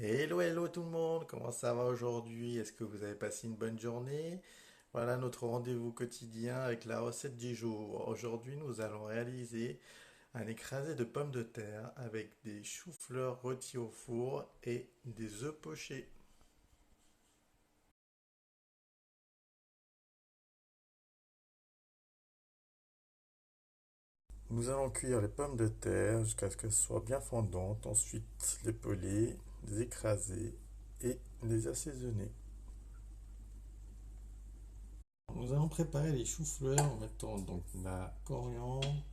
Hello, hello tout le monde, comment ça va aujourd'hui? Est-ce que vous avez passé une bonne journée? Voilà notre rendez-vous quotidien avec la recette du jour. Aujourd'hui, nous allons réaliser un écrasé de pommes de terre avec des choux-fleurs rôtis au four et des œufs pochés. Nous allons cuire les pommes de terre jusqu'à ce qu'elles soient bien fondantes, ensuite les peler, les écraser et les assaisonner. Nous allons préparer les choux-fleurs en mettant donc la coriandre,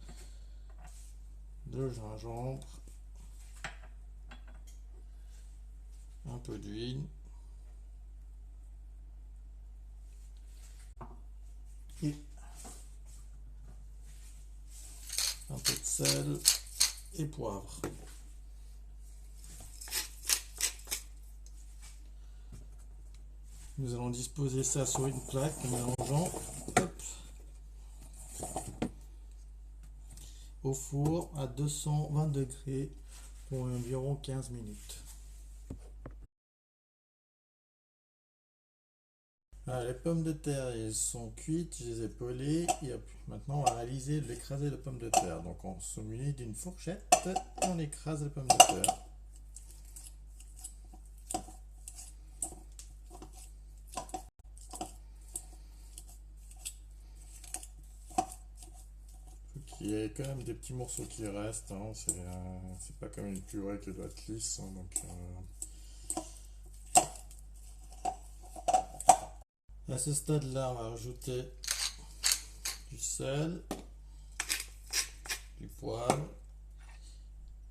le gingembre, un peu d'huile et un peu de sel et poivre. Nous allons disposer ça sur une plaque en mélangeant hop, au four à 220 degrés pour environ 15 minutes. Voilà, les pommes de terre elles sont cuites, je les ai pelées et hop, maintenant on va réaliser l'écrasé de pommes de terre. Donc on se munit d'une fourchette et on écrase les pommes de terre. Il y a quand même des petits morceaux qui restent, hein. C'est pas comme une purée qui doit être lisse, hein, à ce stade-là, on va rajouter du sel, du poivre,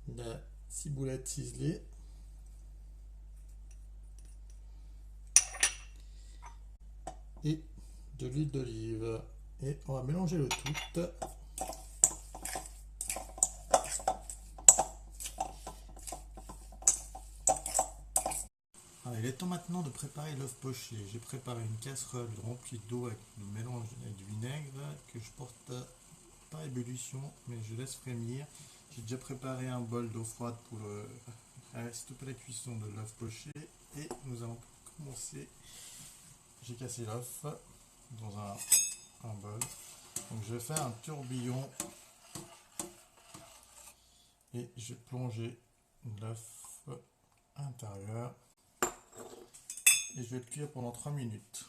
de la ciboulette ciselée et de l'huile d'olive. Et on va mélanger le tout. Alors, il est temps maintenant de préparer l'œuf poché. J'ai préparé une casserole remplie d'eau avec du mélange avec du vinaigre que je porte par ébullition, mais je laisse frémir. J'ai déjà préparé un bol d'eau froide pour stopper la cuisson de l'œuf poché et nous allons commencer. J'ai cassé l'œuf dans un bol. Donc je vais faire un tourbillon et je vais plonger l'œuf à l'intérieur et je vais le cuire pendant 3 minutes.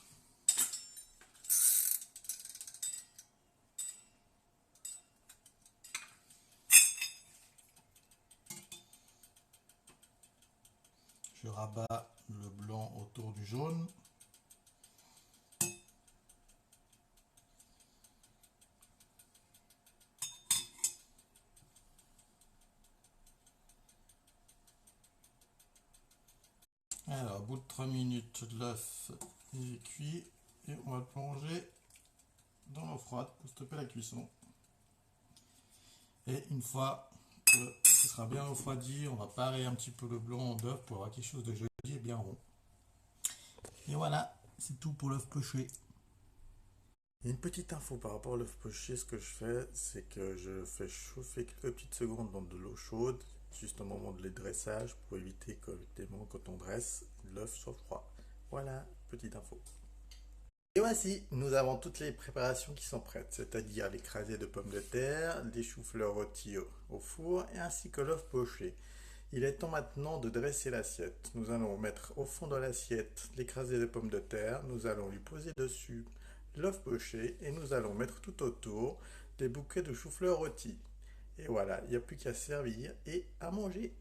Je rabats le blanc autour du jaune. Alors, au bout de 3 minutes, l'œuf est cuit et on va le plonger dans l'eau froide pour stopper la cuisson. Et une fois que ce sera bien refroidi, on va parer un petit peu le blanc d'œuf pour avoir quelque chose de joli et bien rond. Et voilà, c'est tout pour l'œuf poché. Une petite info par rapport à l'œuf poché, ce que je fais, c'est que je fais chauffer quelques petites secondes dans de l'eau chaude, juste au moment de les dressage, pour éviter que quand on dresse, l'œuf soit froid. Voilà, petite info. Et voici, nous avons toutes les préparations qui sont prêtes, c'est-à-dire l'écrasé de pommes de terre, des choux-fleurs rôtis au four, et ainsi que l'œuf poché. Il est temps maintenant de dresser l'assiette. Nous allons mettre au fond de l'assiette l'écrasé de pommes de terre, nous allons lui poser dessus l'œuf poché et nous allons mettre tout autour des bouquets de choux-fleurs rôtis. Et voilà, il n'y a plus qu'à servir et à manger.